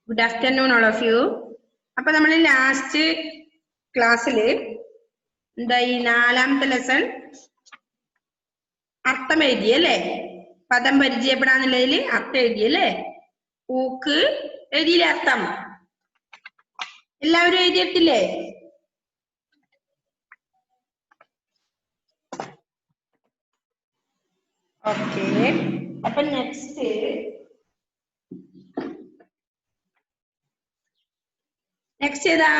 Good afternoon, all of you. അപ്പോൾ നമ്മൾ last ക്ലാസ്സിൽ എന്താ ഈ നാലാമത്തെ ലെസൺ അർത്ഥം എഴുതിയല്ലേ, പദം പരിചയപ്പെടാന്നുള്ളതിൽ അർത്ഥം എഴുതിയല്ലേ, പൂക്ക് എഴുതിയില്ലേ അർത്ഥം? എല്ലാവരും എഴുതിയിട്ടില്ലേ? ഓക്കെ, അപ്പൊ നെക്സ്റ്റ് ഏതാ?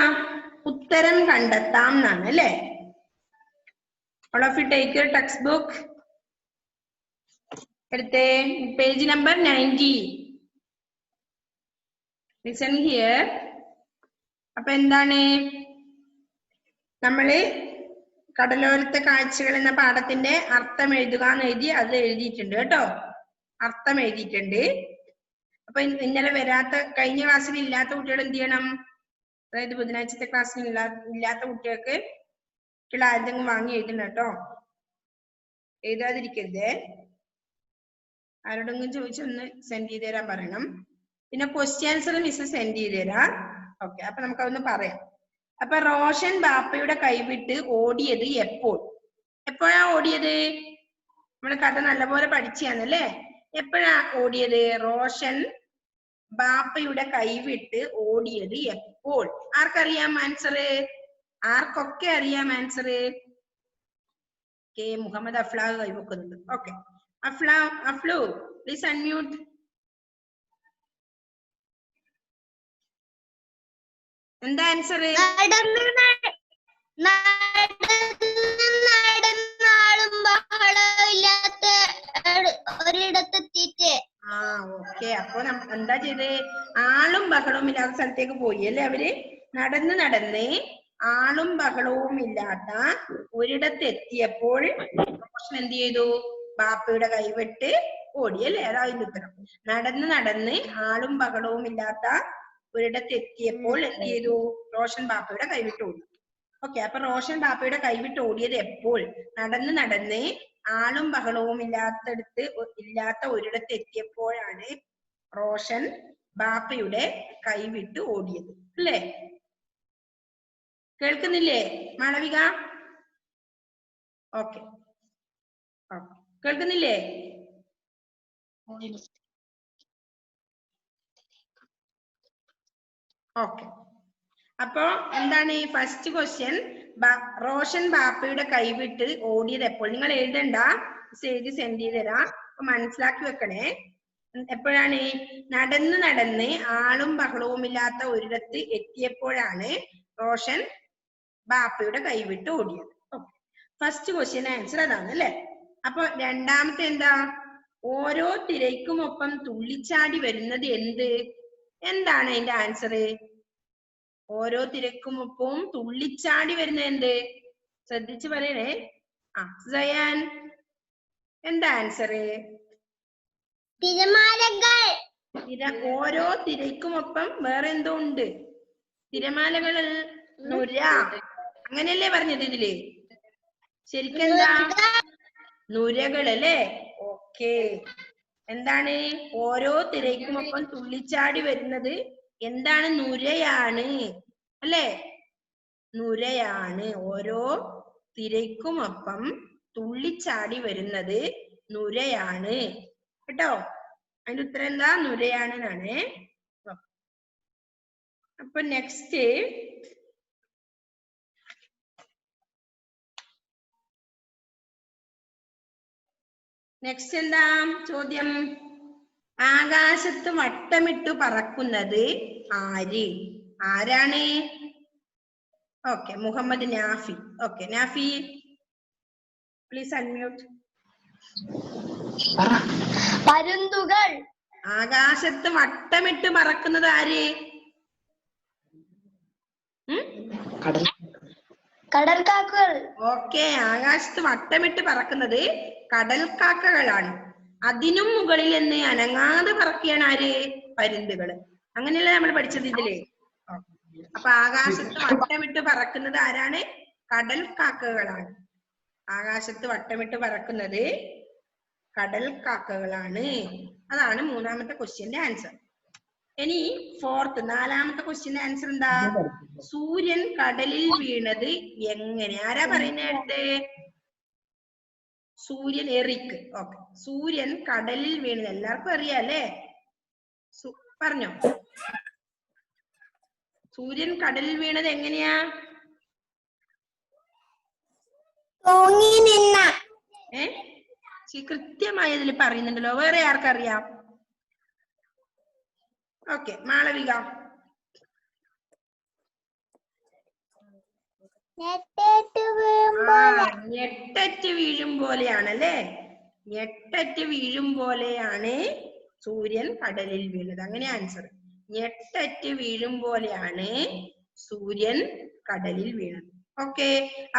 ഉത്തരം കണ്ടെത്താം എന്നാണ് അല്ലേ? All of you take your textbook. എടുത്തേ, പേജ് നമ്പർ 90. Listen here. അപ്പൊ എന്താണ് നമ്മള് കടലോരത്തെ കാഴ്ചകൾ എന്ന പാഠത്തിന്റെ അർത്ഥം എഴുതുക എന്ന് എഴുതി, അത് എഴുതിയിട്ടുണ്ട് കേട്ടോ, അർത്ഥം എഴുതിയിട്ടുണ്ട്. അപ്പൊ ഇന്നലെ കഴിഞ്ഞ ക്ലാസ്സിൽ ഇല്ലാത്ത കുട്ടികൾ എന്ത് ചെയ്യണം? അതായത് ബുധനാഴ്ചത്തെ ക്ലാസ്സിൽ ഇല്ലാത്ത കുട്ടികൾക്ക് ആരെങ്കിലും വാങ്ങി എഴുതണം കേട്ടോ, എഴുതാതിരിക്കരുതേ. ആരോടെങ്കിലും ചോദിച്ചൊന്ന് സെൻഡ് ചെയ്ത് തരാൻ പറയണം. പിന്നെ ക്വസ്റ്റ്യൻ ആൻസർ മിസ് സെൻഡ് ചെയ്ത് തരാം. ഓക്കെ, അപ്പൊ നമുക്കതൊന്ന് പറയാം. അപ്പൊ റോഷൻ ബാപ്പയുടെ കൈവിട്ട് ഓടിയത് എപ്പോൾ? എപ്പോഴാ ഓടിയത്? നമ്മള് കഥ നല്ലപോലെ പഠിച്ചാന്നല്ലേ. എപ്പോഴാ ഓടിയത്? റോഷൻ ബാപ്പയുടെ കൈവിട്ട് ഓടിയത് എപ്പോൾ? ആർക്കറിയാം ആൻസർ? ആർക്കൊക്കെ അറിയാം ആൻസർ? മുഹമ്മദ് അഫ്ലാഹ് കൈവെക്കുന്നുണ്ട്. Okay, Aflu please unmute. എന്താ ആൻസർ? ഓക്കെ, അപ്പൊ എന്താ ചെയ്ത്? ആളും ബഹളവും ഇല്ലാത്ത സ്ഥലത്തേക്ക് പോയി അല്ലേ അവര്. നടന്ന് ആളും ബഹളവും ഇല്ലാത്ത ഒരിടത്ത് എത്തിയപ്പോൾ റോഷൻ എന്ത് ചെയ്തു? ബാപ്പയുടെ കൈവിട്ട് ഓടി അല്ലേ? അതാ അതിന്റെ ഉത്തരം. നടന്ന് ആളും ബഹളവും ഇല്ലാത്ത ഒരിടത്ത് എത്തിയപ്പോൾ എന്ത് ചെയ്തു? റോഷൻ ബാപ്പയുടെ കൈവിട്ട് ഓടി. ഓക്കെ, അപ്പൊ റോഷൻ ബാപ്പയുടെ കൈവിട്ട് ഓടിയത് എപ്പോൾ? നടന്ന് ആളും ബഹളവും ഇല്ലാത്ത ഒരിടത്ത് എത്തിയപ്പോഴാണ് റോഷൻ ബാപ്പയുടെ കൈവിട്ട് ഓടിയത് അല്ലേ? കേൾക്കുന്നില്ലേ മാളവിക? ഓക്കെ, കേൾക്കുന്നില്ലേ? ഓക്കെ, അപ്പൊ എന്താണ് ഈ ഫസ്റ്റ് ക്വസ്റ്റ്യൻ? റോഷൻ ബാപ്പയുടെ കൈവിട്ട് ഓടിയത് എപ്പോൾ? നിങ്ങൾ എഴുതണ്ട, എഴുതി സെൻഡ് ചെയ്ത് തരാം. അപ്പൊ മനസ്സിലാക്കി വെക്കണേ. എപ്പോഴാണ്? നടന്ന് ആളും ബഹളവും ഇല്ലാത്ത ഒരിടത്ത് എത്തിയപ്പോഴാണ് റോഷൻ ബാപ്പയുടെ കൈവിട്ട് ഓടിയത്. ഫസ്റ്റ് ക്വസ്റ്റ്യൻ ആൻസർ അതാണ് അല്ലെ. അപ്പൊ രണ്ടാമത്തെ എന്താ? ഓരോ തിരയ്ക്കുമൊപ്പം തുള്ളിച്ചാടി വരുന്നത് എന്ത്? എന്താണ് അതിന്റെ ആൻസർ? ഓരോ തിരക്കുമൊപ്പവും തുള്ളിച്ചാടി വരുന്നത് എന്ത്? ശ്രദ്ധിച്ചു പറയണേ. സയാൻ, എന്താ ആൻസർ? ഓരോ തിരക്കുമൊപ്പം വേറെ എന്തോ ഉണ്ട്. തിരമാലകൾ, നുര, അങ്ങനെയല്ലേ പറഞ്ഞത് ഇതില്? ശരിക്കെന്താ? നുരകൾ അല്ലേ? ഓക്കെ, എന്താണ്? ഓരോ തിരക്കുമൊപ്പം തുള്ളിച്ചാടി വരുന്നത് എന്താണ്? നുരയാണ് അല്ലേ? നുരയാണ്. ഓരോ തിരക്കുമൊപ്പം തുള്ളിച്ചാടി വരുന്നത് നുരയാണ് കേട്ടോ. അതിന്റെ ഉത്തരം എന്താ? നുരയാണ് എന്നാണ്. അപ്പൊ നെക്സ്റ്റ് എന്താ ചോദ്യം? ആകാശത്ത് വട്ടമിട്ടു പറക്കുന്നത് ആര്? ആരാണ്? Okay, Muhammad Nafi. Okay, Nafi please unmute. പരുന്തുകൾ. ആകാശത്ത് വട്ടമിട്ട് പറക്കുന്നത് ആര്? കടൽക്കാക്കകൾ. ഓക്കെ, ആകാശത്ത് വട്ടമിട്ട് പറക്കുന്നത് കടൽക്കാക്കകളാണ്. അതിനും മുകളിൽ നിന്ന് അനങ്ങാതെ പറക്കുകയാണ് ആര്? പരുന്തുകള്. അങ്ങനെയല്ലേ നമ്മൾ പഠിച്ചത് ഇതില്? അപ്പൊ ആകാശത്ത് വട്ടമിട്ട് പറക്കുന്നത് ആരാണ്? കടൽക്കാക്കകളാണ്. ആകാശത്ത് വട്ടമിട്ട് പറക്കുന്നത് കടൽക്കാക്കകളാണ്. അതാണ് മൂന്നാമത്തെ ക്വസ്റ്റ്യന്റെ ആൻസർ. ഇനി ഫോർത്ത് നാലാമത്തെ ക്വസ്റ്റ്യന്റെ ആൻസർ എന്താ? സൂര്യൻ കടലിൽ വീണത് എങ്ങനെ? ആരാ പറയുന്നേടത്ത്? സൂര്യൻ എറിക്ക്. ഓക്കെ, സൂര്യൻ കടലിൽ വീണത് എല്ലാവർക്കും അറിയാം അല്ലേ? പറഞ്ഞോ. സൂര്യൻ കടലിൽ വീണത് എങ്ങനെയാ? കൃത്യമായി അതിൽ പറയുന്നുണ്ടല്ലോ. വേറെ ആർക്കറിയാം? ഓക്കെ, മാളവിക. ഞെട്ടറ്റ് വീഴും പോലെയാണല്ലേ? ഞെട്ടറ്റ് വീഴും പോലെയാണ് സൂര്യൻ കടലിൽ വീണത്. അങ്ങനെ ആൻസർ. ഞെട്ടറ്റ് വീഴും പോലെയാണ് സൂര്യൻ കടലിൽ വീണത്. ഓക്കെ,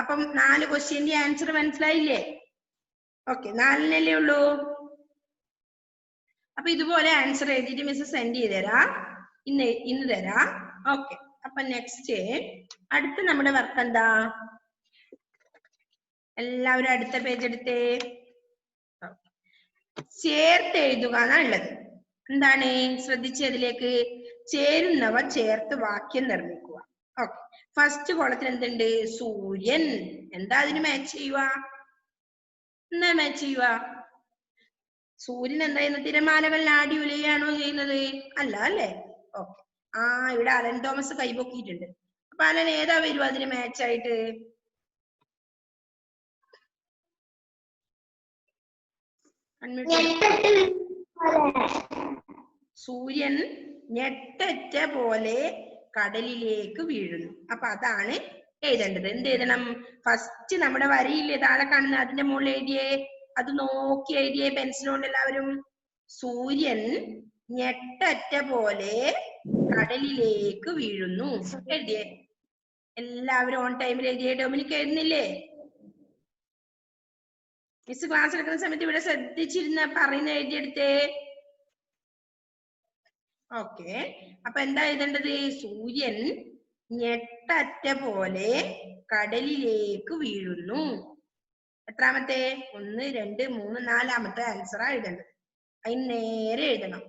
അപ്പം 4 ക്വസ്റ്റ്യന്റെ ആൻസർ മനസ്സിലായില്ലേ? ഓക്കെ, 4 ഉള്ളൂ. അപ്പൊ ഇതുപോലെ ആൻസർ എഴുതിയിട്ട് മിസ് സെൻഡ് ചെയ്ത് തരാം. ഇന്ന് തരാം. ഓക്കെ, അപ്പൊ നെക്സ്റ്റ് അടുത്ത നമ്മുടെ വർക്ക് എന്താ? എല്ലാവരും അടുത്ത പേജ് എടുത്തേ. ചേർത്ത് എഴുതുക എന്നുള്ളത്. എന്താണ്? ശ്രദ്ധിച്ചതിലേക്ക് ചേരുന്നവ ചേർത്ത് വാക്യം നിർമ്മിക്കുക. ഓക്കെ, ഫസ്റ്റ് കോളത്തിൽ എന്തുണ്ട്? സൂര്യൻ. എന്താ അതിന് മാച്ച് ചെയ്യുക? എന്താ മാച്ച് ചെയ്യുക? സൂര്യൻ എന്താ ചെയ്യുന്നത്? തിരമാലകളിൽ ആടി ഉലയാണോ ചെയ്യുന്നത്? അല്ല അല്ലേ? ഓക്കെ, ഇവിടെ അലൻ തോമസ് കൈപൊക്കിയിട്ടുണ്ട്. അപ്പൊ അലൻ ഏതാ വരും അതിന് മാച്ച് ആയിട്ട്? സൂര്യൻ ഞെട്ടറ്റ പോലെ കടലിലേക്ക് വീഴുന്നു. അപ്പൊ അതാണ് എഴുതേണ്ടത്. എന്ത് എഴുതണം? ഫസ്റ്റ് നമ്മുടെ വരിയില്ലേ താഴെ കാണുന്ന, അതിന്റെ മുകളിൽ എഴുതിയേ, അത് നോക്കി എഴുതിയേ പെൻസിൽ കൊണ്ട് എല്ലാവരും. സൂര്യൻ ഞെട്ടറ്റ പോലെ കടലിലേക്ക് വീഴുന്നു. എഴുതിയേ എല്ലാവരും ഓൺ ടൈമിൽ എഴുതിയേ. ഡൊമിനിക്ക് എഴുതുന്നില്ലേ? മിസ് ക്ലാസ് എടുക്കുന്ന സമയത്ത് ഇവിടെ ശ്രദ്ധിച്ചിരുന്ന പറയുന്ന എഴുതിയെടുത്തേ. ഓക്കെ, അപ്പൊ എന്താ എഴുതേണ്ടത്? സൂര്യൻ ഞെട്ടറ്റ പോലെ കടലിലേക്ക് വീഴുന്നു. എത്രാമത്തെ? 1, 2, 3, 4 ആൻസറാ എഴുതേണ്ടത്. അതിന് നേരെ എഴുതണം.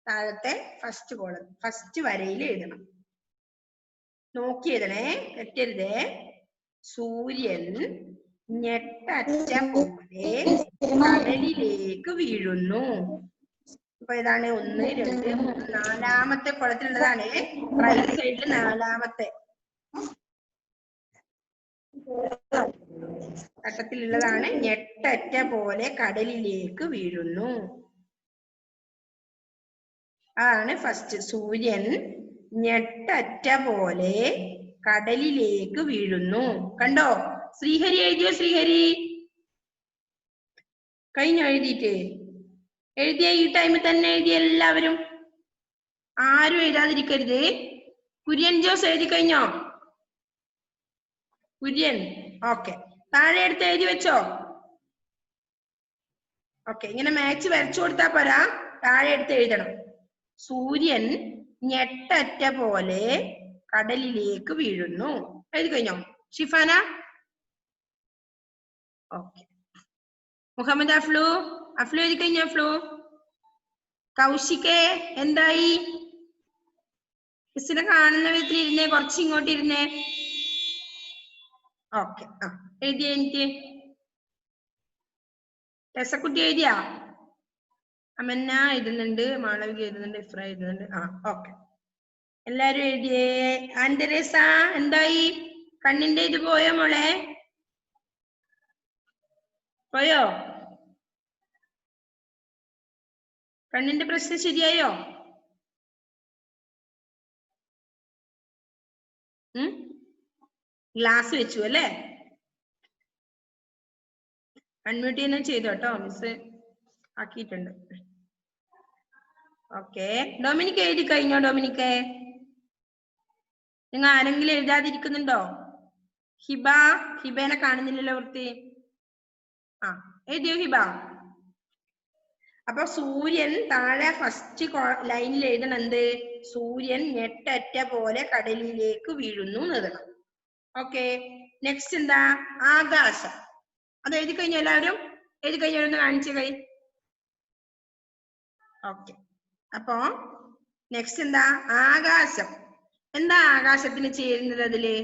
താഴത്തെ ഫസ്റ്റ് കോളം ഫസ്റ്റ് വരയിൽ എഴുതണം. നോക്കി എഴുതണേ, തെറ്റരുതേ. സൂര്യൻ ഞെട്ടറ്റ പോലെ കടലിലേക്ക് വീഴുന്നു. അപ്പൊ ഇതാണ് 1, 2, 3, 4 കുളത്തിലുള്ളതാണ്. റൈറ്റ് സൈഡിൽ 4 ഘട്ടത്തിലുള്ളതാണ്. ഞെട്ടറ്റ പോലെ കടലിലേക്ക് വീഴുന്നു. അതാണ് ഫസ്റ്റ്. സൂര്യൻ ഞെട്ടറ്റ പോലെ കടലിലേക്ക് വീഴുന്നു. കണ്ടോ? ശ്രീഹരി എഴുതിയോ? ശ്രീഹരി കഴിഞ്ഞോ എഴുതിയിട്ട്? എഴുതിയ ഈ ടൈമിൽ തന്നെ എഴുതിയ എല്ലാവരും, ആരും എഴുതാതിരിക്കരുത്. കുര്യൻ ജോസ് എഴുതി കഴിഞ്ഞോ? കുര്യൻ ഓക്കെ, താഴെ എടുത്ത് എഴുതി വെച്ചോ. ഓക്കെ, ഇങ്ങനെ മാച്ച് വരച്ചു കൊടുത്താ പോരാ, താഴെ എടുത്ത് എഴുതണം. സൂര്യൻ ഞെട്ടറ്റ പോലെ കടലിലേക്ക് വീഴുന്നു. എഴുതി കഴിഞ്ഞോ ഷിഫാന? ഓക്കെ, മുഹമ്മദ് അഫ്ലു എഴുതി കഴിഞ്ഞോ? അഫ്ലു, കൗശികേ എന്തായി? മിസ്സിനെ കാണുന്ന വിധത്തിൽ ഇരുന്നേ, കുറച്ച് ഇങ്ങോട്ട് ഇരുന്നേ. ഓക്കെ, എഴുതിയ എനിക്ക് രസക്കുട്ടി എഴുതിയാ? അമന്ന എഴുതുന്നുണ്ട്, മാളവിക എഴുതുന്നുണ്ട്, ഇഫ്ര എഴുതുന്നുണ്ട്. ഓക്കെ, എല്ലാരും എഴുതിയേ. ആൻഡരേസ എന്തായി? കണ്ണിന്റെ ഇത് പോയോ മോളെ? പോയോ? കണ്ണിന്റെ പ്രശ്നം ശരിയായോ? ഗ്ലാസ് വെച്ചു അല്ലേ? അൺമ്യൂട്ട് ചെയ്യുന്ന ചെയ്തോട്ടോ, മിസ് ആക്കിയിട്ടുണ്ട്. ഓക്കെ, ഡൊമിനിക്ക് എഴുതി കഴിഞ്ഞോ? ഡൊമിനിക്ക്, നിങ്ങൾ ആരെങ്കിലും എഴുതാതിരിക്കുന്നുണ്ടോ? ഹിബേനെ കാണുന്നില്ലല്ലോ വൃത്തി. എഴുതിയോ ഹിബ? അപ്പൊ സൂര്യൻ താഴെ ഫസ്റ്റ് ലൈനിൽ എഴുതണം എന്ത്? സൂര്യൻ ഞെട്ടറ്റ പോലെ കടലിലേക്ക് വീഴുന്നു എഴുതണം. ഓക്കെ, നെക്സ്റ്റ് എന്താ? ആകാശം. അത് എഴുതി കഴിഞ്ഞോ? എല്ലാവരും എഴുതി കഴിഞ്ഞോ? ഒന്ന് കാണിച്ചു കൈ. ഓക്കെ, അപ്പോ നെക്സ്റ്റ് എന്താ? ആകാശം. എന്താ ആകാശത്തിന് ചേരുന്നത്? അതില്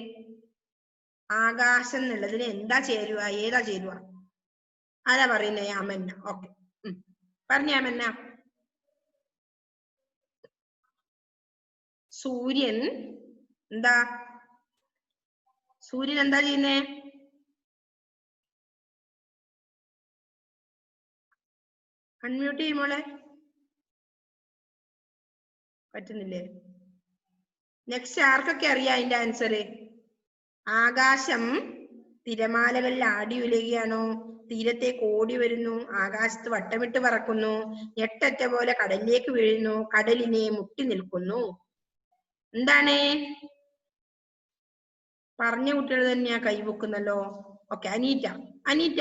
ആകാശം എന്നുള്ളതിന് എന്താ ചേരുക? ഏതാ ചേരുക? ആരാ പറയുന്നേ? അമന്ന. ഓക്കെ, പറഞ്ഞ അമന്ന. സൂര്യൻ എന്താ? സൂര്യൻ എന്താ ചെയ്യുന്നേ? അൺമ്യൂട്ട് ചെയ്യുമോളെ, പറ്റുന്നില്ലേ? നെക്സ്റ്റ് ആർക്കൊക്കെ അറിയാം അതിന്റെ ആൻസർ? ആകാശം തിരമാലകളിൽ ആടി ഉലയുകയാണോ? തീരത്തേക്ക് ഓടി വരുന്നു, ആകാശത്ത് വട്ടമിട്ട് പറക്കുന്നു, ഞെട്ടറ്റ പോലെ കടലിലേക്ക് വീഴുന്നു, കടലിനെ മുട്ടി നിൽക്കുന്നു. എന്താണ്? പറഞ്ഞ കുട്ടികൾ തന്നെയാ കൈവെക്കുന്നല്ലോ. ഓക്കെ, അനീറ്റ. അനീറ്റ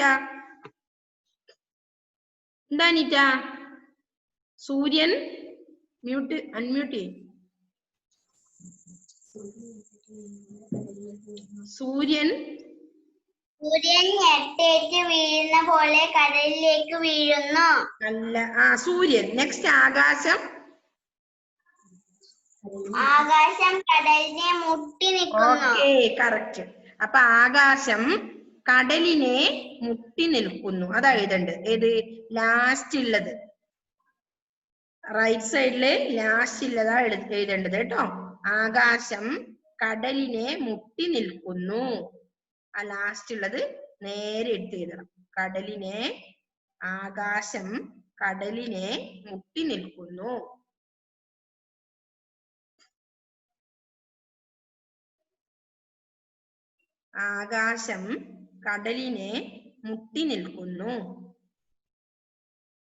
എന്താ അനീറ്റ? സൂര്യൻ മ്യൂട്ട്, അൺമ്യൂട്ട് ചെയ്യും. സൂര്യൻ ഞെട്ടേറ്റ് വീഴുന്ന പോലെ കടലിലേക്ക് വീഴുന്നു. അല്ല, സൂര്യൻ. നെക്സ്റ്റ് ആകാശം. ആകാശം കടലിനെ മുട്ടി നിൽക്കുന്നു. Okay, correct. അപ്പൊ ആകാശം കടലിനെ മുട്ടി നിൽക്കുന്നു. അതാ എഴുതേണ്ടത്. ഏത്? ലാസ്റ്റ് ഉള്ളത്, റൈറ്റ് സൈഡില് ലാസ്റ്റ് ഉള്ളതാ എഴുതേണ്ടത് കേട്ടോ. ആകാശം കടലിനെ മുട്ടി നിൽക്കുന്നു. ആ ലാസ്റ്റ് ഉള്ളത് നേരെ എടുത്ത് എഴുതണം. കടലിനെ, ആകാശം കടലിനെ മുട്ടി നിൽക്കുന്നു. ആകാശം കടലിനെ മുട്ടി നിൽക്കുന്നു.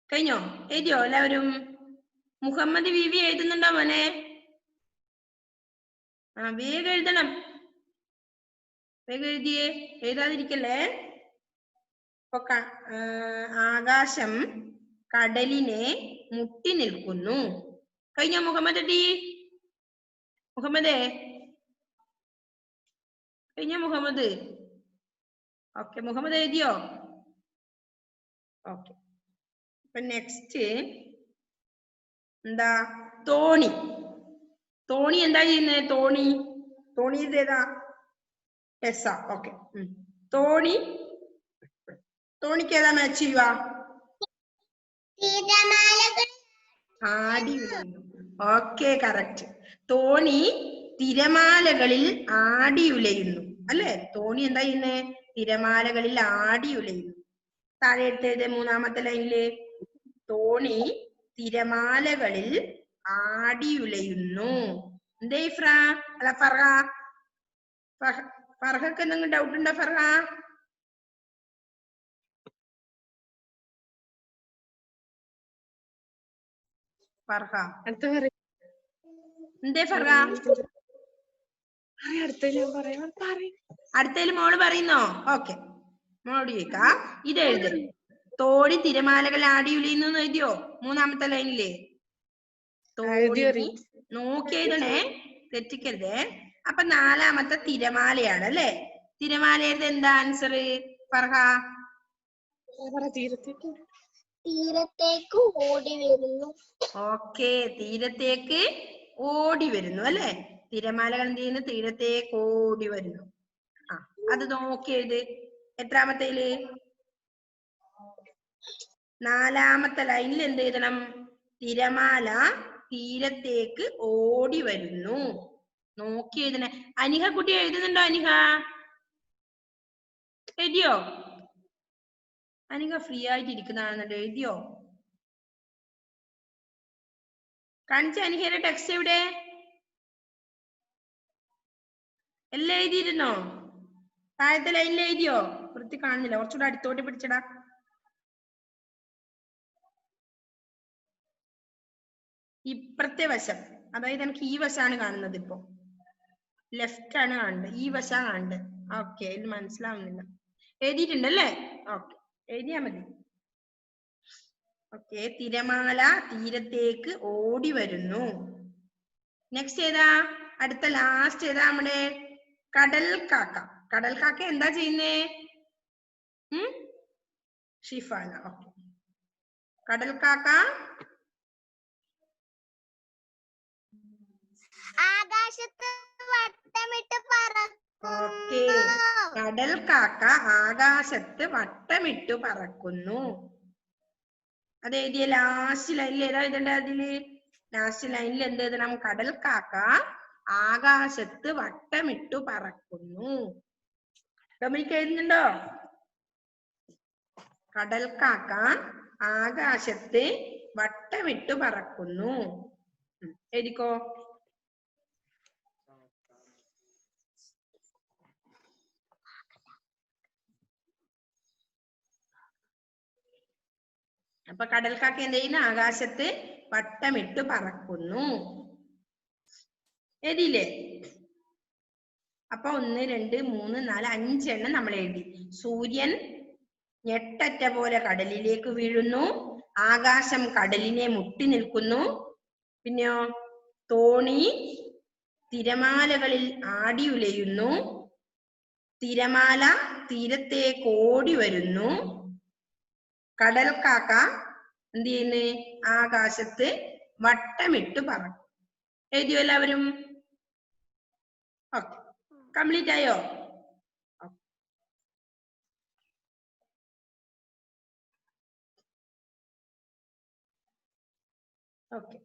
കഴിഞ്ഞോ? എഴുതിയോ എല്ലാവരും? മുഹമ്മദ് വിവി എഴുതുന്നുണ്ടോ മോനെ? വേഗം എഴുതണം, വേഗം എഴുതിയേ, എഴുതാതിരിക്കല്ലേ. ആകാശം കടലിനെ മുട്ടി നിൽക്കുന്നു. കഴിഞ്ഞോ മുഹമ്മദ് ടി? മുഹമ്മദേ കഴിഞ്ഞോ മുഹമ്മദ്? ഓക്കെ, മുഹമ്മദ് എഴുതിയോ? ഓക്കെ. അപ്പൊ നെക്സ്റ്റ് എന്താ? തോണി. തോണി എന്താ ചെയ്യുന്നത്? തോണി, തോണി ഇതേതാ? എസ്സാ. ഓക്കെ, തോണി, തോണിക്ക് ഏതാ മാച്ച് ചെയ്യുക? ആടി ഉലയുന്നു. Okay, correct. തോണി തിരമാലകളിൽ ആടി ഉലയുന്നു അല്ലെ? തോണി എന്താ ചെയ്യുന്നേ? തിരമാലകളിൽ ആടി ഉലയുന്നു. താഴെ എടുത്തത് മൂന്നാമത്തെ ലൈനില് തോണി തിരമാലകളിൽ ആടി ഉലയുന്നു. എന്തേ ഫ്ര? അല്ല ഫർഹ, ഫർഹക്ക് എന്തെങ്കിലും ഡൗട്ട് ഉണ്ടോ ഫർഹ? ഫർഹ എന്തേ ഫർഹ? അടുത്തതിൽ മോള് പറയുന്നോ? ഓക്കെ, മോളോട് ചോദിക്കാ. ഇത് എഴുത്. തോണി തിരമാലകൾ ആടി ഉലയുന്നു എഴുതിയോ? മൂന്നാമത്തെ ലൈനില് തോണി. നോക്കി എഴുതണേ, തെറ്റിക്കരുതേ. അപ്പൊ നാലാമത്തെ തിരമാലയാണ് അല്ലെ? തിരമാലയുടെ എന്താ ആൻസർ ഫർഹ? തീരത്തേക്ക് ഓടി വരുന്നു. ഓക്കെ, തീരത്തേക്ക് ഓടി വരുന്നു അല്ലെ? തിരമാലകൾ എന്ത് ചെയ്യുന്നു? തീരത്തേക്ക് ഓടി വരുന്നു. അത് നോക്കി എഴുത്. എത്രാമത്തേല്? നാലാമത്തെ ലൈനിൽ എന്ത് എഴുതണം? തിരമാല തീരത്തേക്ക് ഓടി വരുന്നു. നോക്കി എഴുതണേ. അനിഹ കുട്ടി എഴുതുന്നുണ്ടോ? അനിഹ എഴുതിയോ? അനിഹ ഫ്രീ ആയിട്ട് ഇരിക്കുന്നതാണെന്നുണ്ട്. എഴുതിയോ? കാണിച്ച അനിഹയുടെ ടെക്സ്റ്റ് എവിടെ? എല്ലാം എഴുതിയിരുന്നോ? താഴത്തെ ലൈനിൽ എഴുതിയോ? വൃത്തി കാണുന്നില്ല, കുറച്ചുകൂടെ അടുത്തോട്ട് പിടിച്ചടാ. ഇപ്പുറത്തെ വശം, അതായത് എനിക്ക് ഈ വശമാണ് കാണുന്നത്. ഇപ്പൊ ലെഫ്റ്റ് ആണ് കാണുന്നത്, ഈ വശമാണ് കാണുന്നത്. ഓക്കെ, ഇത് മനസ്സിലാവുന്നില്ല. എഴുതിയിട്ടുണ്ടല്ലേ? ഓക്കെ, എഴുതിയാ മതി. ഓക്കെ, തിരമാല തീരത്തേക്ക് ഓടി വരുന്നു. നെക്സ്റ്റ് ഏതാ? അടുത്ത ലാസ്റ്റ് ഏതാ? നമ്മുടെ കടൽ കാക്ക. കടൽ കാക്ക എന്താ ചെയ്യുന്നേ? ഷിഫാന. ഓക്കെ, കടൽ കാക്ക ആകാശത്ത് വട്ടമിട്ട് ഓക്കേ, കടൽ കാക്ക ആകാശത്ത് വട്ടമിട്ടു പറക്കുന്നു. അത് എഴുതിയ ലാസ്റ്റ് ലൈനിൽ ഏതാ എഴുതണ്ടേ? അതില് ലാസ്റ്റ് ലൈനിൽ എന്ത് എഴുതണം? കടൽ കാക്ക ആകാശത്ത് വട്ടമിട്ടു പറക്കുന്നു. ഡൊമിനിക്ക് എഴുതുന്നുണ്ടോ? കടൽ കാക്ക ആകാശത്ത് വട്ടമിട്ടു പറക്കുന്നു. എഴുതിക്കോ. അപ്പൊ കടൽക്കാക്ക എന്ത് ചെയ്യുന്നു? ആകാശത്ത് വട്ടമിട്ട് പറക്കുന്നു. എഴുതിയില്ലേ? അപ്പൊ 1 2 3 4 5 എണ്ണം നമ്മൾ എഴുതി. സൂര്യൻ ഞെട്ടറ്റ പോലെ കടലിലേക്ക് വീഴുന്നു. ആകാശം കടലിനെ മുട്ടി നിൽക്കുന്നു. പിന്നെയോ തോണി തിരമാലകളിൽ ആടിയുലയുന്നു. തിരമാല തീരത്തേക്ക് ഓടി വരുന്നു. കടൽക്കാക്ക എന്ത് ചെയ്യുന്നു? ആകാശത്ത് വട്ടമിട്ട് പറക്കും. എഴുതിയോ എല്ലാവരും? ഓക്കെ, കംപ്ലീറ്റ് ആയോ? ഓക്കെ,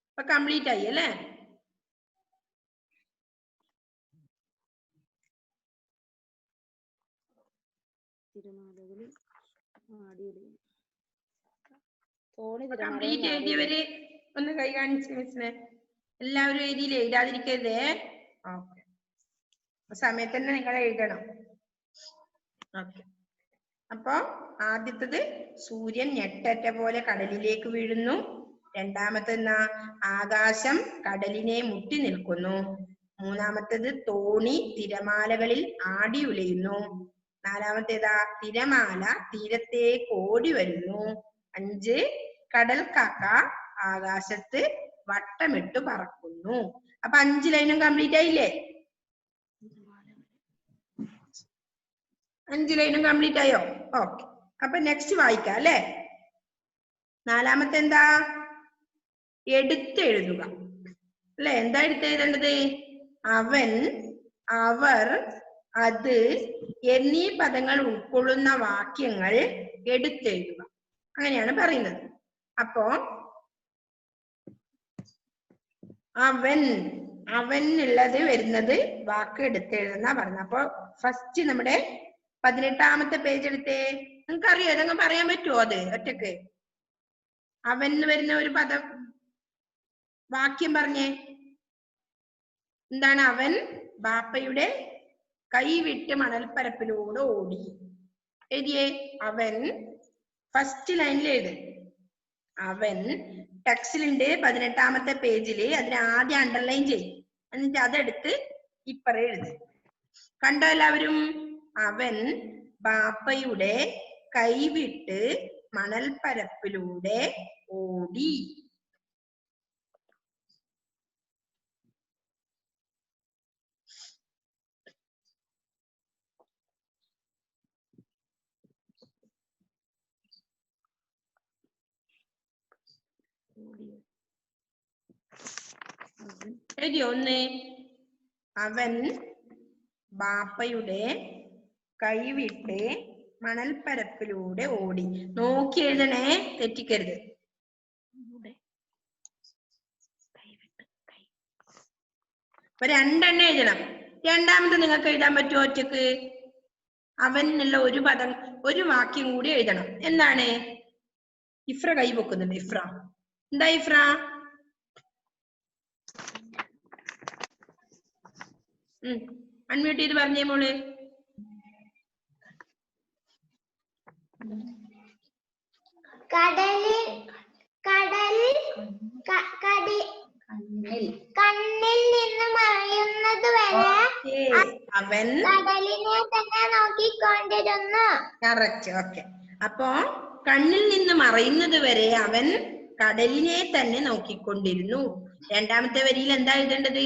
അപ്പൊ കംപ്ലീറ്റ് ആയി അല്ലേ? കംപ്ലീറ്റ് എഴുതിയവര് ഒന്ന് കൈ കാണിച്ച് മിസ്സിനെ. എല്ലാവരും എഴുതിയില്ലേ? എഴുതാതിരിക്കരുതേ. ഓക്കെ, സമയത്ത് തന്നെ നിങ്ങൾ എഴുതണം. ഓക്കെ, അപ്പൊ ആദ്യത്തത് സൂര്യൻ ഞെട്ടറ്റ പോലെ കടലിലേക്ക് വീഴുന്നു. രണ്ടാമത്തേത് ആകാശം കടലിനെ മുട്ടി നിൽക്കുന്നു. മൂന്നാമത്തേത് തോണി തിരമാലകളിൽ ആടി ഉലയുന്നു. നാലാമത്തേതാ തിരമാല തീരത്തേക്ക് ഓടി വരുന്നു. 5 കടൽക്കാക്ക ആകാശത്ത് വട്ടമിട്ട് പറക്കുന്നു. അപ്പൊ 5 ലൈനും കംപ്ലീറ്റ് ആയില്ലേ? 5 ലൈനും കംപ്ലീറ്റ് ആയോ? ഓക്കെ, അപ്പൊ നെക്സ്റ്റ് വായിക്കാം അല്ലെ? നാലാമത്തെ എന്താ? എടുത്തെഴുതുക അല്ലെ? എന്താ എടുത്തെഴുതേണ്ടത്? അവൻ, അവർ, അത് എന്നീ പദങ്ങൾ ഉൾക്കൊള്ളുന്ന വാക്യങ്ങൾ എടുത്തെഴുതുക. അങ്ങനെയാണ് പറയുന്നത്. അപ്പോ അവൻ, അവനുള്ളത് വരുന്നത് വാക്ക് എടുത്തെഴുതുന്ന പറഞ്ഞത്. അപ്പൊ ഫസ്റ്റ് നമ്മുടെ 18ാമത്തെ പേജ് എടുത്തേ. നിങ്ങൾക്കറിയോ? അതങ്ങ് പറയാൻ പറ്റുമോ? അത് ഒറ്റക്ക് അവൻ വരുന്ന ഒരു പദം വാക്യം പറഞ്ഞേ. എന്താണ്? അവൻ ബാപ്പയുടെ കൈവിട്ട് മണൽപ്പരപ്പിലൂടെ ഓടി. എഴുതിയേ. അവൻ ഫസ്റ്റ് ലൈനിൽ എഴുത്. അവൻ ടെക്സ്റ്റിലുണ്ട് 18ാമത്തെ പേജില്. അതിന് ആദ്യം അണ്ടർലൈൻ ചെയ്യും. എന്നിട്ട് അതെടുത്ത് ഇപ്പറ എഴുത്. കണ്ടോ എല്ലാവരും? അവൻ ബാപ്പയുടെ കൈവിട്ട് മണൽപ്പരപ്പിലൂടെ ഓടി. എഴുതിയോ? 1 അവൻ ബാപ്പയുടെ കൈവിട്ട് മണൽപ്പരപ്പിലൂടെ ഓടി. നോക്കി എഴുതണേ, തെറ്റിക്കരുത്. അപ്പൊ 2 എണ്ണം എഴുതണം. രണ്ടാമത് നിങ്ങൾക്ക് എഴുതാൻ പറ്റുമോ ഒറ്റക്ക്? അവൻ എന്നുള്ള ഒരു പദം, ഒരു വാക്യം കൂടി എഴുതണം. എന്താണ്? ഇഫ്ര കൈ പൊക്കുന്നുണ്ട്. ഇഫ്ര എന്താ? ഇഫ്ര അൺമ്യൂട്ട് ചെയ്ത് പറഞ്ഞേ മോള്. കണ്ണിൽ നിന്ന് മറയുന്നത് വരെ അവൻ കടലിനെ തന്നെ നോക്കിക്കൊണ്ടിരുന്നു. കറക്റ്റ്. ഓക്കെ, അപ്പോ കണ്ണിൽ നിന്ന് മറയുന്നത് വരെ അവൻ കടലിനെ തന്നെ നോക്കിക്കൊണ്ടിരുന്നു. രണ്ടാമത്തെ വരിയിൽ എന്താ എഴുതേണ്ടത്?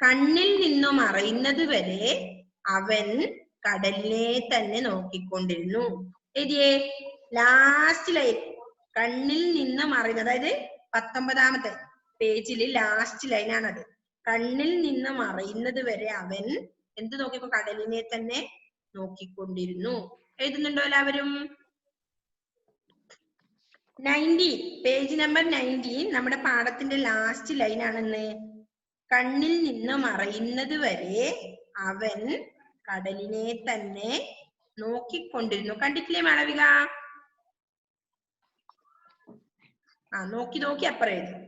കണ്ണിൽ നിന്നും മറയുന്നത് വരെ അവൻ കടലിനെ തന്നെ നോക്കിക്കൊണ്ടിരുന്നു. എഴുതിയേ. ലാസ്റ്റ് ലൈൻ കണ്ണിൽ നിന്ന് മറയുന്നത്, അതായത് 19ാമത്തെ പേജിൽ ലാസ്റ്റ് ലൈനാണത്. കണ്ണിൽ നിന്ന് മറയുന്നത് വരെ അവൻ എന്ത് നോക്കിയപ്പോ കടലിനെ തന്നെ നോക്കിക്കൊണ്ടിരുന്നു. എഴുതുന്നുണ്ടോ എല്ലാവരും? 19 പേജ് നമ്പർ 19 നമ്മുടെ പാഠത്തിന്റെ ലാസ്റ്റ് ലൈൻ ആണെന്ന്. കണ്ണിൽ നിന്ന് മറയുന്നത് വരെ അവൻ കടലിനെ തന്നെ നോക്കിക്കൊണ്ടിരുന്നു. കണ്ടിട്ടില്ലേ മാളവിക? നോക്കി നോക്കി അപ്പുറം എഴുതും.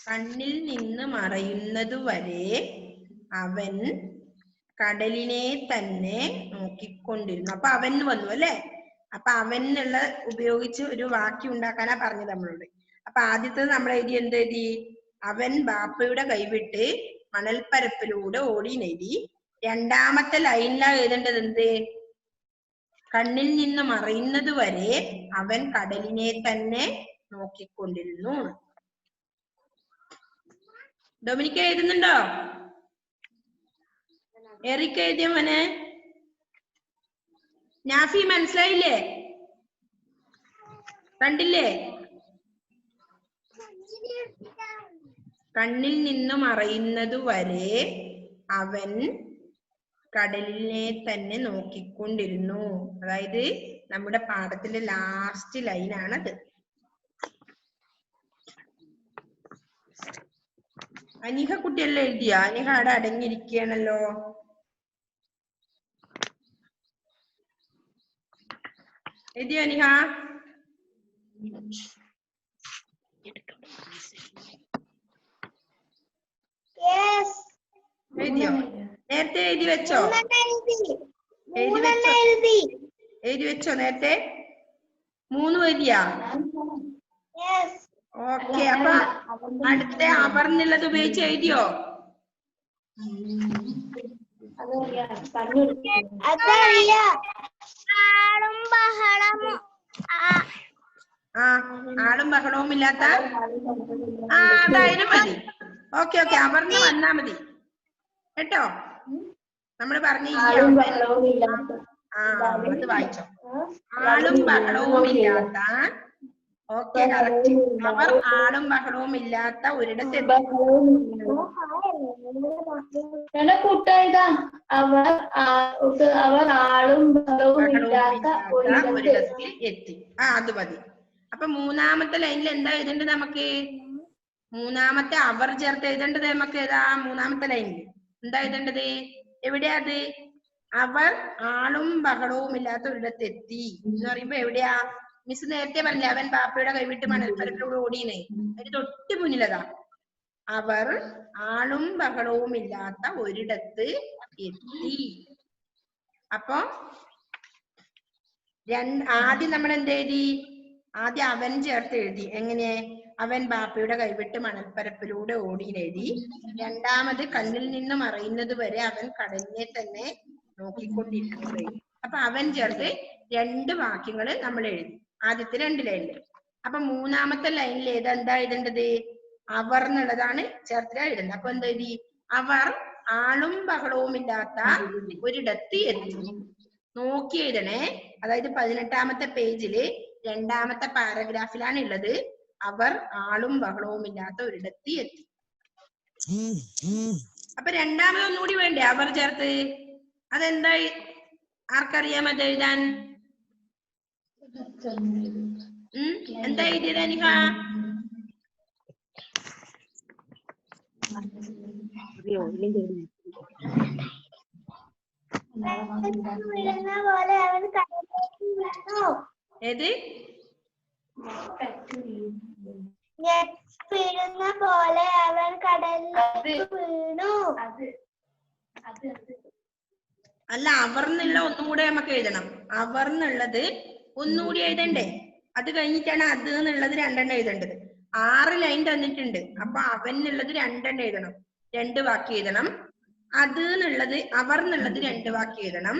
കണ്ണിൽ നിന്ന് മറയുന്നത് വരെ അവൻ കടലിനെ തന്നെ നോക്കിക്കൊണ്ടിരുന്നു. അപ്പൊ അവൻ വന്നു അല്ലെ? അപ്പൊ അവൻ എന്നുള്ള ഉപയോഗിച്ച് ഒരു വാക്യം ഉണ്ടാക്കാനാ പറഞ്ഞത് നമ്മളോട്. അപ്പൊ ആദ്യത്തത് നമ്മൾ എഴുതി എന്ത് എഴുതി? അവൻ ബാപ്പയുടെ കൈവിട്ട് മണൽപ്പരപ്പിലൂടെ ഓടിയെഴുതി. രണ്ടാമത്തെ ലൈനിലാ എഴുതേണ്ടത് എന്ത്? കണ്ണിൽ നിന്ന് മറയുന്നത് വരെ അവൻ കടലിനെ തന്നെ നോക്കിക്കൊണ്ടിരുന്നു. ഡൊമിനിക്ക എഴുതുന്നുണ്ടോ? എറിക്ക് എഴുതിയ മോനെ? നാഫി മനസ്സിലായില്ലേ? കണ്ടില്ലേ? കണ്ണിൽ നിന്ന് മറയുന്നത് വരെ അവൻ കടലിനെ തന്നെ നോക്കിക്കൊണ്ടിരുന്നു. അതായത് നമ്മുടെ പാഠത്തിന്റെ ലാസ്റ്റ് ലൈനാണത്. അനിഹ കുട്ടിയല്ലേ എഴുതിയ? അനിഹ അവിടെ അടങ്ങിയിരിക്കുകയാണല്ലോ. എഴുതിയോ അനിഹ? എഴുതിയോ? നേരത്തെ എഴുതി വെച്ചോ? എഴുതി വെച്ചോ നേരത്തെ? 3 എഴുതിയാ? ഓക്കെ. അപ്പൊ അടുത്ത അവർന്നുള്ളത് ഉപയോഗിച്ച് എഴുതിയോ? ആളും ബഹളവും ഇല്ലാത്ത അതായാലും മതി. ഓക്കെ ഓക്കെ, അവർന്ന് വന്നാ മതി കേട്ടോ. നമ്മള് പറഞ്ഞിരിക്കുക അത് വായിച്ചോ. ആളും ബഹളവും ഇല്ലാത്ത. Okay, correct. അവർ ആളും ബഹളവും ഇല്ലാത്ത ഒരിടത്ത് ഒരിടത്തിൽ എത്തി. അത് മതി. അപ്പൊ മൂന്നാമത്തെ ലൈനിൽ എന്താ എഴുതേണ്ടത് നമുക്ക്? മൂന്നാമത്തെ അവർ ചേർത്ത് എഴുതേണ്ടത് നമുക്ക് ഏതാ? മൂന്നാമത്തെ ലൈനിൽ എന്താ എഴുതേണ്ടത്? എവിടെയാ അത്? അവർ ആളും ബഹളവും ഇല്ലാത്ത ഒരിടത്ത് എത്തി എന്ന് പറയുമ്പോ എവിടെയാ? മിസ് നേരത്തെ പറഞ്ഞില്ലേ അവൻ ബാപ്പയുടെ കൈവിട്ട് മണൽപ്പരപ്പിലൂടെ ഓടിയെന്ന്. അതിന് തൊട്ട് മുന്നിലതാ അവർ ആളും ബഹളവും ഇല്ലാത്ത ഒരിടത്ത് എത്തി. അപ്പൊ ആദ്യം നമ്മൾ എന്ത് എഴുതി? ആദ്യം അവൻ ചേർത്ത് എഴുതി. എങ്ങനെ? അവൻ ബാപ്പയുടെ കൈവിട്ട് മണൽപ്പരപ്പിലൂടെ ഓടിയെഴുതി. രണ്ടാമത് കണ്ണിൽ നിന്ന് മറയുന്നത് വരെ അവൻ കടലിനെ തന്നെ നോക്കിക്കൊണ്ടിരുന്നു. അപ്പൊ അവൻ ചേർത്ത് 2 വാക്യങ്ങൾ നമ്മൾ എഴുതി ആദ്യത്തെ 2 ലൈനില്. അപ്പൊ മൂന്നാമത്തെ ലൈനിൽ എന്താ എഴുതേണ്ടത്? അവർ എന്നുള്ളതാണ് ചേർത്ത് എഴുതേണ്ടത്. അപ്പൊ എന്താ എഴുതി? അവർ ആളും ബഹളവും ഇല്ലാത്ത ഒരിടത്ത് എത്തി. നോക്കി എഴുതണേ. അതായത് 18ാമത്തെ പേജില് 2ാമത്തെ പാരഗ്രാഫിലാണ് ഉള്ളത്. അവർ ആളും ബഹളവും ഇല്ലാത്ത ഒരിടത്ത് എത്തി. അപ്പൊ രണ്ടാമത് ഒന്നുകൂടി വേണ്ടേ അവർ ചേർത്ത്? അതെന്താ? ആർക്കറിയാം അത് എഴുതാൻ? എന്താ എഴുതിയത് അനിക? ഏത്? പോലെ അവൻ കടലിലേക്ക് വീണു. അല്ല, അവർന്നുള്ള ഒന്നും കൂടെ നമുക്ക് എഴുതണം. അവർന്നുള്ളത് ഒന്നുകൂടി എഴുതണ്ടേ? അത് കഴിഞ്ഞിട്ടാണ് അത് എന്നുള്ളത് 2 എഴുതേണ്ടത്. 6 ലൈൻ തന്നിട്ടുണ്ട്. അപ്പൊ അവൻ എന്നുള്ളത് 2 എഴുതണം. 2 വാക്യം എഴുതണം. അത് എന്നുള്ളത് അവർ എന്നുള്ളത് 2 വാക്യം എഴുതണം.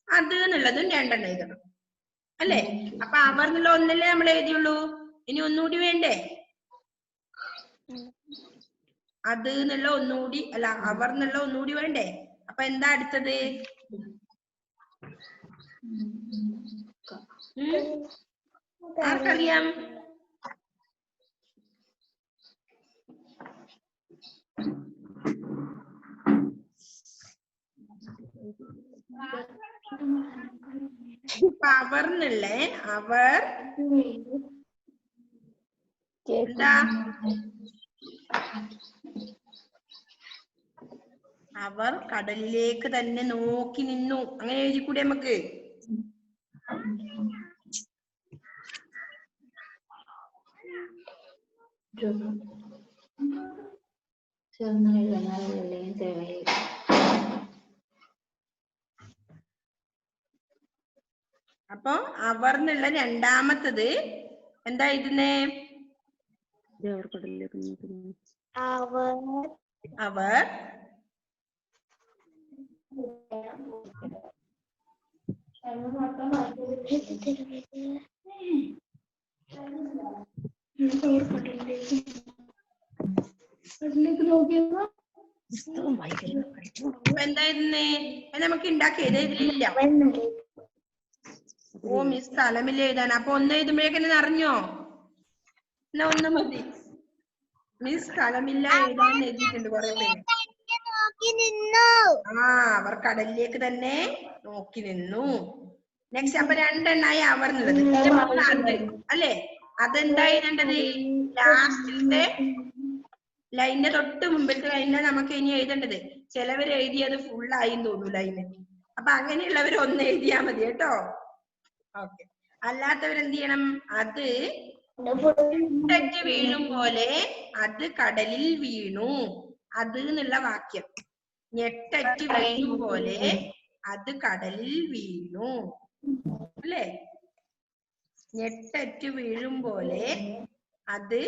അത് എന്നുള്ളതും 2 എഴുതണം അല്ലേ? അപ്പൊ അവർ എന്നുള്ള ഒന്നല്ലേ നമ്മൾ എഴുതിയുള്ളൂ. ഇനി ഒന്നുകൂടി വേണ്ടേ? അത് എന്നുള്ള ഒന്നുകൂടി അല്ല, അവർ എന്നുള്ള ഒന്നുകൂടി വേണ്ടേ? അപ്പൊ എന്താ അടുത്തത്? ആർക്കറിയാം? അവർ എന്നുള്ള അവർ എന്താ അവർ കടലിലേക്ക് തന്നെ നോക്കി നിന്നു. അങ്ങനെ എഴുതിക്കൂടെ നമുക്ക്? അപ്പൊ അവർ എന്നുള്ള രണ്ടാമത്തത് എന്താ എഴുതുന്നേ? അവർ എന്തായിരുന്നേ? നമുക്ക് ഉണ്ടാക്കിയത് ഇതിലില്ല. ഓ മിസ് സ്ഥലമില്ല എഴുതാൻ. അപ്പൊ ഒന്ന് എഴുതുമ്പോഴേക്കെന്നെ അറിഞ്ഞോ? എന്നാ ഒന്ന് മതി. മിസ് സ്ഥലമില്ല എഴുതാൻ എഴുതിയിട്ടുണ്ട് കുറെ പേര്. ആ അവർ കടലിലേക്ക് തന്നെ നോക്കി നിന്നു. നെക്സ്റ്റ് അപ്പൊ രണ്ടെണ്ണായി അവർ എന്നുള്ളത്. അത് അല്ലേ? അതെന്താ എഴുതേണ്ടത്? ലാസ്റ്റിലത്തെ ലൈനിന്റെ തൊട്ട് മുമ്പിലത്തെ ലൈനിലാണ് നമുക്ക് ഇനി എഴുതേണ്ടത്. ചിലവർ എഴുതിയത് ഫുള്ളായി തോന്നുന്നു ലൈന്. അപ്പൊ അങ്ങനെയുള്ളവർ ഒന്ന് എഴുതിയാ മതി കേട്ടോ. ഓക്കെ. അല്ലാത്തവരെന്ത് ചെയ്യണം? അത് ഞെട്ടറ്റ് വീഴും പോലെ അത് കടലിൽ വീണു. അത് എന്നുള്ള വാക്യം ഞെട്ടറ്റ് വീഴും പോലെ അത് കടലിൽ വീണു അല്ലേ? ഞെട്ടറ്റ് വീഴും പോലെ അത്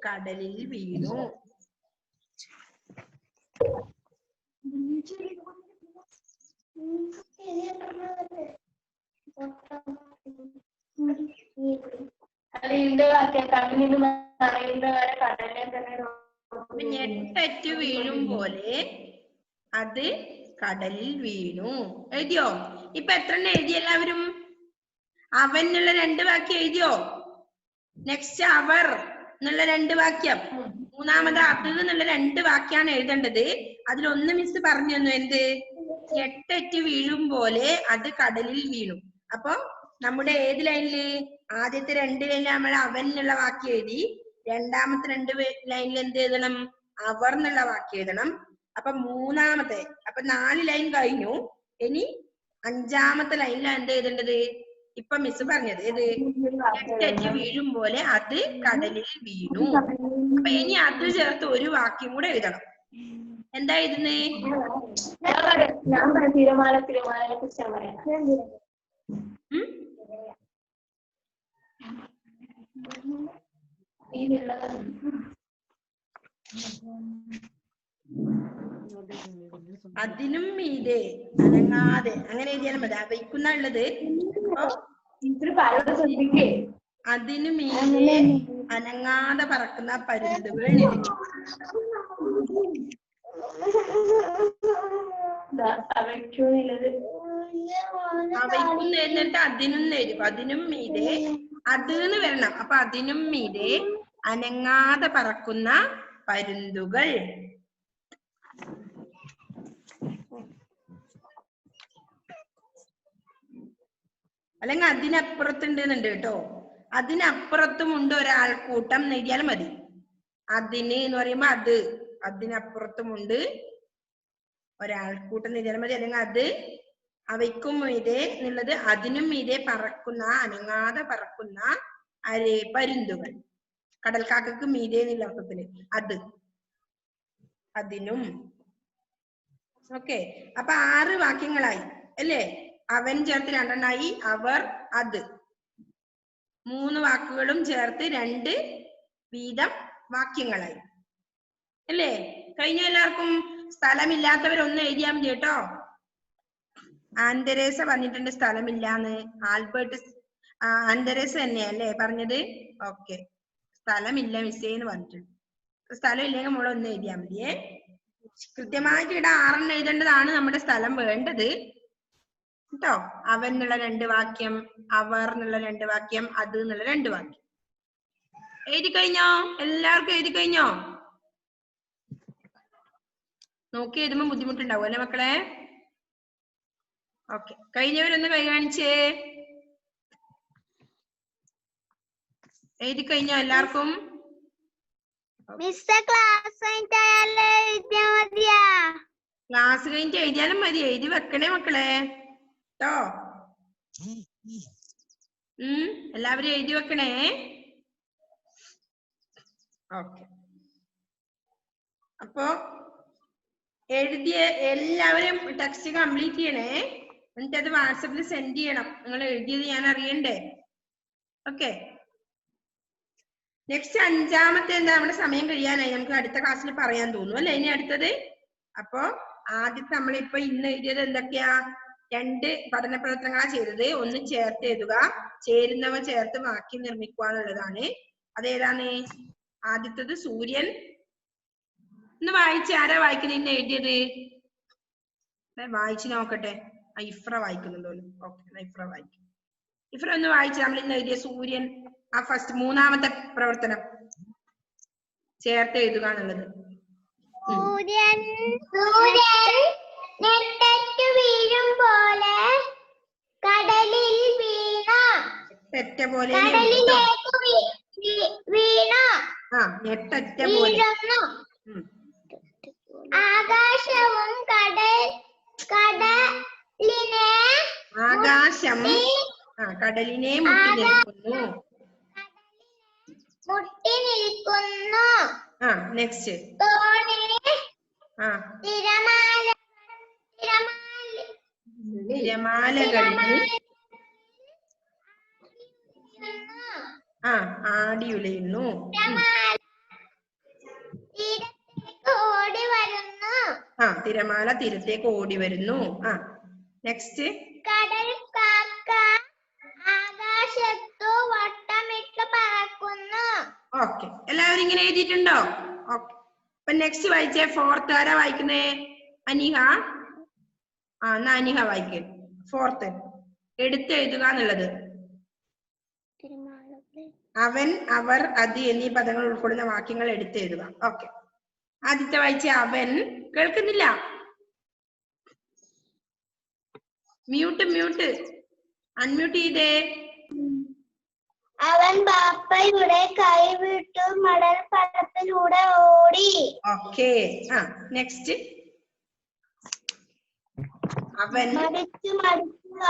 കടലിൽ വീണു. ഞെട്ടറ്റ് വീഴും പോലെ അത് കടലിൽ വീണു. എഴുതിയോ? ഇപ്പൊ എത്ര എഴുതി എല്ലാവരും? അവൻ എന്നുള്ള രണ്ട് വാക്യം എഴുതിയോ? നെക്സ്റ്റ് അവർ എന്നുള്ള രണ്ട് വാക്യം. മൂന്നാമത് അത് എന്നുള്ള രണ്ട് വാക്യാണ് എഴുതേണ്ടത്. അതിലൊന്ന് മിസ് പറഞ്ഞു തന്നു. എന്ത്? ഞെട്ടറ്റ് വീഴും പോലെ അത് കടലിൽ വീണു. അപ്പൊ നമ്മുടെ ഏത് ലൈനില്? ആദ്യത്തെ രണ്ട് ലൈനിൽ നമ്മൾ അവൻ എന്നുള്ള വാക്യം എഴുതി. രണ്ടാമത്തെ രണ്ട് ലൈനിൽ എന്ത് എഴുതണം? അവർ എന്നുള്ള വാക്യം എഴുതണം. അപ്പൊ മൂന്നാമത്തെ അപ്പൊ 4 ലൈൻ കഴിഞ്ഞു. ഇനി 5ാമത്തെ ലൈനിലാണ് എന്ത് എഴുതേണ്ടത്? ഇപ്പൊ മിസ് പറഞ്ഞത് ഏത്? ഞെട്ടറ്റ് വീഴും പോലെ അത് കടലിൽ വീണു. അപ്പൊ ഇനി അത് ചേർത്ത് ഒരു വാക്യം കൂടെ എഴുതണം. എന്താ എഴുതുന്നേ? തിരമാല തിരമാലയെ കുറിച്ചാണ് പറയാം. അതിനും മീതെ അനങ്ങാതെ അങ്ങനെ എഴുതിയാലും മതി. അവയ്ക്കുന്ന ഉള്ളത്. അതിനു മീതെ അനങ്ങാതെ പറക്കുന്ന പരുന്തുകൾ അവയ്ക്കുന്ന എന്നിട്ട് അതിനും എഴുതും. അതിനും മീതെ അത് എന്ന് വരണം. അപ്പൊ അതിനും മീതെ അനങ്ങാതെ പറക്കുന്ന പരുന്തുകൾ. അല്ലെങ്കിൽ അതിനപ്പുറത്തുണ്ട് എന്നുണ്ട് കേട്ടോ. അതിനപ്പുറത്തും ഉണ്ട് ഒരാൾക്കൂട്ടം എഴുതിയാലും മതി. അതിന് എന്ന് പറയുമ്പോ അത്, അതിനപ്പുറത്തുമുണ്ട് ഒരാൾക്കൂട്ടം എഴുതിയാലും മതി. അല്ലെങ്കിൽ അത് അവയ്ക്കും മീതെ എന്നുള്ളത് അതിനും മീതെ പറക്കുന്ന അനങ്ങാതെ പറക്കുന്ന പരുന്തുകൾ. കടൽക്കാക്കക്ക് മീതെ എന്നുള്ള അർത്ഥത്തില് അത്, അതിനും. ഓക്കെ. അപ്പൊ 6 വാക്യങ്ങളായി അല്ലേ? അവൻ ചേർത്ത് 2 അവർ അത് 3 വാക്കുകളും ചേർത്ത് 2 വീതം വാക്യങ്ങളായി അല്ലേ? കഴിഞ്ഞ എല്ലാവർക്കും? സ്ഥലമില്ലാത്തവരൊന്ന് എഴുതിയാൽ മതി കേട്ടോ. ആൻഡരേസ പറഞ്ഞിട്ടുണ്ട് സ്ഥലമില്ലാന്ന്. ആൽബർട്ട് ആൻഡരേസ തന്നെയല്ലേ പറഞ്ഞത്? ഓക്കെ. സ്ഥലമില്ല മിസ്സേന്ന് പറഞ്ഞിട്ടുണ്ട്. സ്ഥലം ഇല്ലെങ്കിൽ നമ്മളൊന്ന് എഴുതിയാൽ മതിയേ. കൃത്യമായിട്ട് ഇവിടെ 6 എഴുതേണ്ടതാണ് നമ്മുടെ സ്ഥലം വേണ്ടത് കേട്ടോ. അവൻ എന്നുള്ള 2 വാക്യം, അവർ എന്നുള്ള 2 വാക്യം, അത് എന്നുള്ള 2 വാക്യം എഴുതി കഴിഞ്ഞോ? എല്ലാവർക്കും എഴുതി കഴിഞ്ഞോ? നോക്കി എഴുതുമ്പോ ബുദ്ധിമുട്ടുണ്ടാവും അല്ലെ മക്കളെ? ഓക്കെ, കഴിഞ്ഞവരൊന്ന് കൈ കാണിച്ചേ. എഴുതി കഴിഞ്ഞോ എല്ലാവർക്കും? ക്ലാസ് കഴിഞ്ഞിട്ട് എഴുതിയാലും മതി, എഴുതി വെക്കണേ മക്കളെ ട്ടോ. എല്ലാവരും എഴുതി വെക്കണേ. ഓക്കെ, അപ്പൊ എഴുതിയ എല്ലാവരും ടെക്സ്റ്റ് കംപ്ലീറ്റ് ചെയ്യണേ. എന്നിട്ട് അത് വാട്സപ്പിൽ സെൻഡ് ചെയ്യണം. നിങ്ങൾ എഴുതിയത് ഞാൻ അറിയണ്ടേ? ഓക്കെ, നെക്സ്റ്റ് അഞ്ചാമത്തെ എന്താ? നമ്മുടെ സമയം കഴിയാനായി, നമുക്ക് അടുത്ത ക്ലാസ്സിൽ പറയാൻ തോന്നുന്നു അല്ലെ ഇനി അടുത്തത്. അപ്പൊ ആദ്യത്തെ നമ്മളിപ്പോ ഇന്ന് എഴുതിയത് എന്തൊക്കെയാ? 2 പഠന പ്രവർത്തനങ്ങളാ ചെയ്തത്. ഒന്ന് ചേർത്ത് എഴുതുക, ചേരുന്നവ ചേർത്ത് വാക്യം നിർമ്മിക്കുക എന്നുള്ളതാണ്. അതേതാണ്? ആദ്യത്തത് സൂര്യൻ. ഒന്ന് വായിച്ച്, ആരാ വായിക്കുന്നത്? ഇന്ന് എഴുതിയത് വായിച്ചു നോക്കട്ടെ. ഇഫ്ര വായിക്കുന്നുണ്ടോ? ഓക്കെ, ഇഫ്ര വായിക്കും. ഇഫ്ര ഒന്ന് വായിച്ച് നമ്മൾ ഇന്ന് എഴുതിയ സൂര്യൻ, ആ ഫസ്റ്റ് മൂന്നാമത്തെ പ്രവർത്തനം ചേർത്ത് എഴുതുക എന്നുള്ളത്. സൂര്യൻ നെട്ടറ്റു വീഴും പോലെ കടലിൽ വീണു. നെട്ടറ്റ പോലെ വീണു. നെട്ടറ്റ പോലെ. ആകാശവും കടലിനെ ആകാശം കടലിനെ മുട്ടി നിൽക്കുന്നു. മുട്ടി നിൽക്കുന്നു. നെക്സ്റ്റ് തിരമാലകളിൽ ആടിയുലയുന്നു. ഓടി വരുന്നു. തിരമാല തീരത്തേക്ക് ഓടി വരുന്നു. നെക്സ്റ്റ് കടൽ കാക്ക ആകാശത്തു വട്ടമിട്ട് പറക്കുന്നു. ഓക്കെ, എല്ലാവരും ഇങ്ങനെ എഴുതിയിട്ടുണ്ടോ? ഓക്കെ, അപ്പൊ നെക്സ്റ്റ് വായിച്ചേ. ഫോർത്ത് ആരാ വായിക്കുന്നേ? അനിഹ. എന്നാ അനിഹ വായിക്കേ. ഫോർത്ത് എടുത്ത് എഴുതുക എന്നുള്ളത്. അവൻ, അവർ, അത് എന്നീ പദങ്ങൾ ഉൾക്കൊള്ളുന്ന വാക്യങ്ങൾ എടുത്ത് എഴുതുക. ഓക്കെ, ആദ്യത്തെ വായിച്ച അവൻ. കേൾക്കുന്നില്ല? മ്യൂട്ട് അൺമ്യൂട്ട് ചെയ്തേ. അവൻ ബാപ്പയുടെ കൈവിട്ടു മടൽ പടത്തിലൂടെ ഓടി. Okay, next. അവൻ മടിച്ചു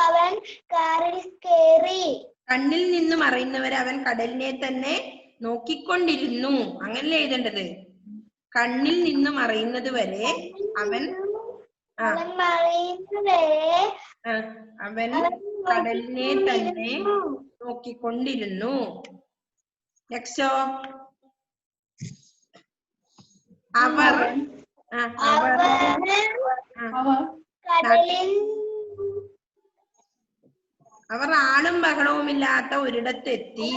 അവൻ കാറിൽ കയറി. കണ്ണിൽ നിന്ന് മറയുന്നവരെ അവൻ കടലിനെ തന്നെ നോക്കിക്കൊണ്ടിരുന്നു. അങ്ങനല്ലേ എഴുതേണ്ടത്? കണ്ണിൽ നിന്ന് മറയുന്നത് വരെ അവൻ അവൻ കടലിനെ തന്നെ നോക്കിക്കൊണ്ടിരുന്നു. നെക്സ്റ്റോ? അവർ അവർ ആളും ബഹളവും ഇല്ലാത്ത ഒരിടത്തെത്തി.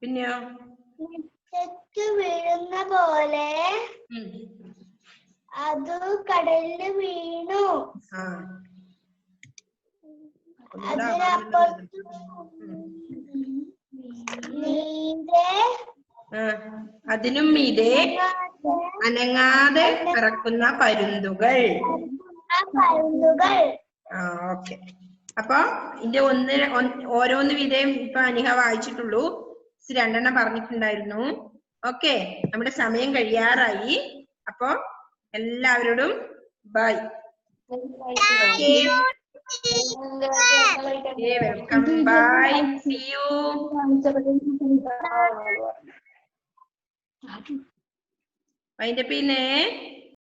പിന്നെയോ? വീഴുന്ന പോലെ അത് കടലിൽ വീണു. അതിനും മീതെ അനങ്ങാതെ പറക്കുന്ന പരുന്തുകൾ. ഓക്കെ, അപ്പൊ ഇതിന്റെ ഓരോന്ന് വീതം ഇപ്പൊ അനിഹ വായിച്ചിട്ടുള്ളൂ. 2 പറഞ്ഞിട്ടുണ്ടായിരുന്നു. ഓക്കെ, നമ്മുടെ സമയം കഴിയാറായി. അപ്പൊ എല്ലാവരോടും bye. Welcome, bye, see you. അതിന്റെ പിന്നെ